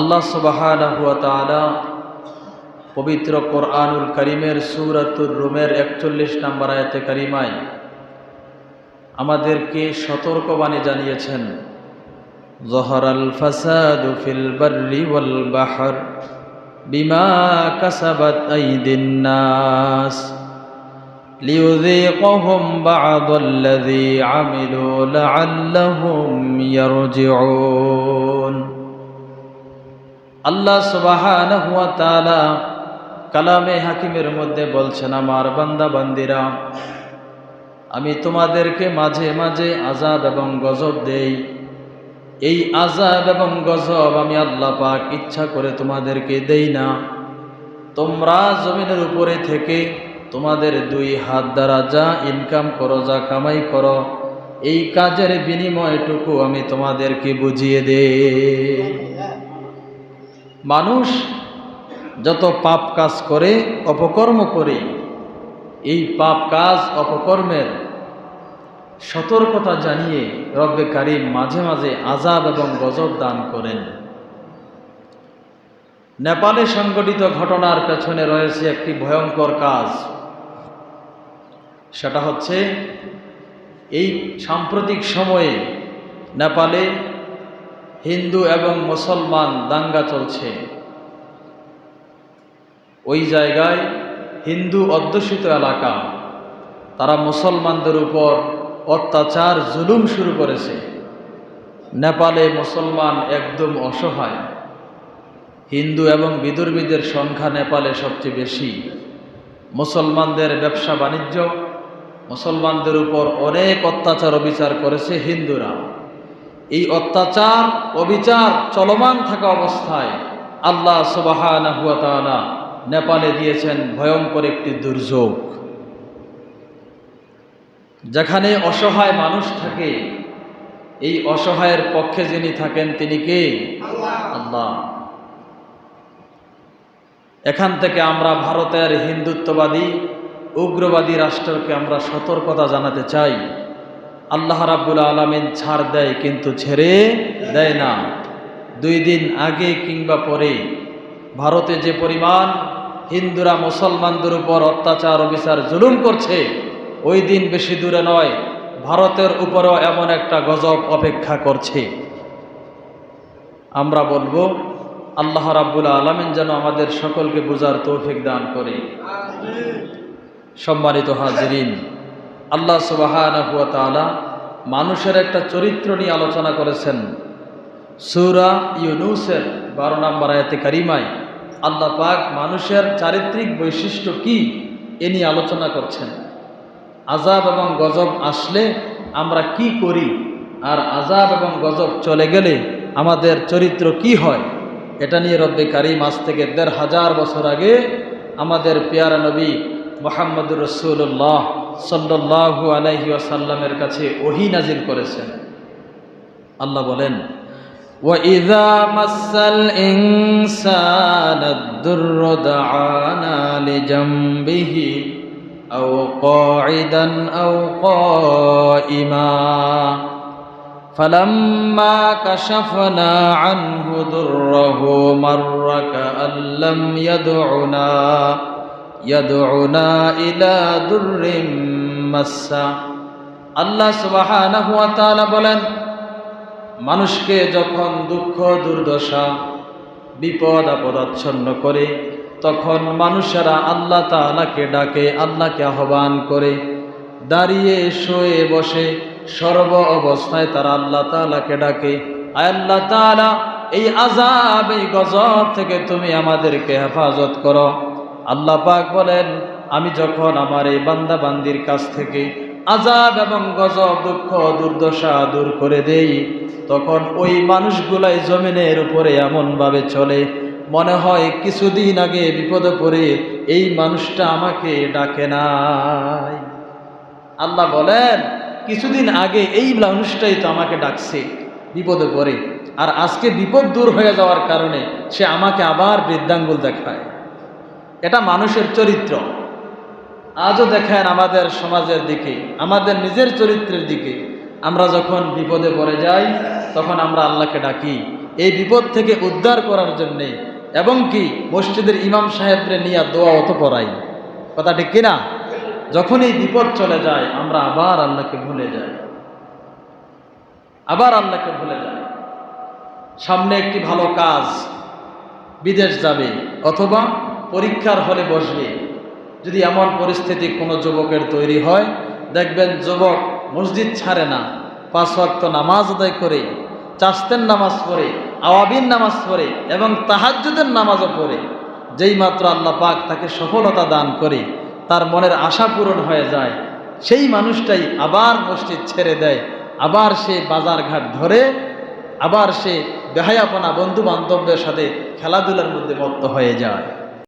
আল্লাহ সুবহানাহু ওয়া তাআলা পবিত্র কোরআনুল কারীমের সূরাতুর রুমের ৪১ নম্বর আয়াতে কারিমায় আমাদেরকে সতর্কবাণী জানিয়েছেন, যহরাল ফাসাদু ফিল বাররি ওয়াল বাহর বিমা কাসাবাত আইদিন নাস লিয়ুযীকাহুম বা'দাল্লাযী আমিলু লা'আল্লাহুম ইয়ারজিউন। আল্লাহ সুবহানাহু ওয়া তাআলা কালামে হাকিমের মধ্যে বলছেন, আমার বান্দা বান্দিরা, আমি তোমাদেরকে মাঝে মাঝে আযাব এবং গজব দেই। এই আযাব এবং গজব আমি আল্লাহ পাক ইচ্ছা করে তোমাদেরকে দেই না। তোমরা জমিনের উপরে থেকে তোমাদের দুই হাত দ্বারা যা ইনকাম করো, যা কামাই করো, এই কাজের বিনিময়টুকু আমি তোমাদেরকে বুঝিয়ে দেই। মানুষ যত পাপ কাজ করে, অপকর্ম করে, এই পাপ কাজ অপকর্মের সতর্কতা জানিয়ে রব্বে কারীম মাঝে মাঝে আযাব এবং গজব দান করেন। নেপালে সংঘটিত ঘটনার পেছনে রয়েছে একটি ভয়ঙ্কর কাজ। সেটা হচ্ছে, এই সাম্প্রতিক সময়ে নেপালে হিন্দু এবং মুসলমান দাঙ্গা চলছে। ওই জায়গায় হিন্দু অধ্যুষিত এলাকা, তারা মুসলমানদের উপর অত্যাচার জুলুম শুরু করেছে। নেপালে মুসলমান একদম অসহায়। হিন্দু এবং বিধর্মীদের সংখ্যা নেপালে সবচেয়ে বেশি। মুসলমানদের ব্যবসা বাণিজ্য, মুসলমানদের উপর অনেক অত্যাচার অবিচার করেছে হিন্দুরা। এই অত্যাচার অবিচার চলমান থাকা অবস্থায় আল্লাহ সুবহানাহু ওয়া তাআলা নেপালে দিয়েছেন ভয়ঙ্কর একটি দুর্যোগ। যেখানে অসহায় মানুষ থাকে, এই অসহায়ের পক্ষে যিনি থাকেন তিনি কে? আল্লাহ। এখান থেকে আমরা ভারতের হিন্দুত্ববাদী উগ্রবাদী রাষ্ট্রকে আমরা সতর্কতা জানাতে চাই, আল্লাহ রাব্বুল আলামিন ছাড় দেয় কিন্তু ছেড়ে দেয় না। 2 দিন আগে কিংবা পরে ভারতে যে পরিমাণ হিন্দুরা মুসলমানদের উপর অত্যাচার অবিচার জুলুম করছে, ওই দিন বেশি দূরে নয়, ভারতের উপরেও এমন একটা গজব অপেক্ষা করছে। আমরা বলবো, আল্লাহ রাব্বুল আলামিন যেন আমাদের সকলকে বুঝার তৌফিক দান করে। সম্মানিত হাজিরিন, আল্লাহ সুবহানাহু ওয়া তাআলা মানুষের একটা চরিত্র নিয়ে আলোচনা করেছেন। সূরা ইউনূসের 12 নম্বর আয়াতে কারিমায় আল্লাহ পাক মানুষের চারিত্রিক বৈশিষ্ট্য কি এ নিয়ে আলোচনা করছেন। আযাব এবং গজব আসলে আমরা কি করি, আর আযাব এবং গজব চলে গেলে আমাদের চরিত্র কি হয়, এটা নিয়ে রব্বে কারীম আজ থেকে ১৫০০ বছর আগে আমাদের পেয়ারা নবী মুহাম্মদুর রাসূলুল্লাহ সাল্লাল্লাহু আলাইহি ওয়াসাল্লামের কাছে ওহী নাজিল করেছেন। আল্লাহ বলেন, وَإِذَا مَسَّ الْإِنسَانَ الضُّرُّ دَعَانَا لِجَنبِهِ أَوْ قَاعِدًا أَوْ قَائِمًا فَلَمَّا كَشَفْنَا عَنْهُ ضُرَّهُ مَرَّ كَأَن لَّمْ يَدْعُنَا إِلَى ضُرٍّ مَّسَّهُ। আল্লাহ সুবহানাহু ওয়া তাআলা বলেন, মানুষকে যখন দুঃখ দুর্দশা বিপদ আপদাচ্ছন্ন করে, তখন মানুষেরা আল্লাহ তাআলাকে ডাকে, আল্লাহকে আহ্বান করে। দাঁড়িয়ে শুয়ে বসে সর্ব অবস্থায় তারা আল্লাহ তাআলাকে ডাকে, আয় আল্লাহ তাআলা, এই আযাব এই গজব থেকে তুমি আমাদেরকে হেফাজত করো। আল্লাহ পাক বলেন, আমি যখন আমার এই বান্দা বান্দির কাছ থেকে আযাব এবং গজব দুঃখ দুর্দশা দূর করে দেই, তখন ওই মানুষগুলাই জমিনের উপরে এমনভাবে চলে মনে হয় কিছুদিন আগে বিপদে পড়ে এই মানুষটা আমাকে ডাকে নাই। আল্লাহ বলেন, কিছুদিন আগে এই মানুষটাই তো আমাকে ডাকছে বিপদে পড়ে, আর আজকে বিপদ দূর হয়ে যাওয়ার কারণে সে আমাকে আবার বৃদ্ধাঙ্গুল দেখায়। এটা মানুষের চরিত্র। আজও দেখেন আমাদের সমাজের দিকে, আমাদের নিজের চরিত্রের দিকে, আমরা যখন বিপদে পড়ে যাই তখন আমরা আল্লাহকে ডাকি, এই বিপদ থেকে উদ্ধার করার জন্যে, এবং কি মসজিদের ইমাম সাহেবরে নিয়ে দোয়া অত পড়াই। কথা ঠিক কিনা? যখন এই বিপদ চলে যায় আমরা আবার আল্লাহকে ভুলে যাই, আবার আল্লাহকে ভুলে যাই। সামনে একটি ভালো কাজ, বিদেশ যাবে অথবা পরীক্ষার হলে বসবে, যদি এমন পরিস্থিতি কোনো যুবকের তৈরি হয়, দেখবেন যুবক মসজিদ ছাড়ে না, 5 ওয়াক্ত নামাজ আদায় করে, চাস্তের নামাজ পড়ে, আওয়াবিন নামাজ পড়ে এবং তাহাজ্জুদের নামাজও পড়ে। যেই মাত্র আল্লাহ পাক তাকে সফলতা দান করে, তার মনের আশা পূরণ হয়ে যায়, সেই মানুষটাই আবার মসজিদ ছেড়ে দেয়, আবার সে বাজার ঘাট ধরে, আবার সে বেহায়াপনা বন্ধু বান্ধবদের সাথে খেলাধুলার মধ্যে মত্ত হয়ে যায়।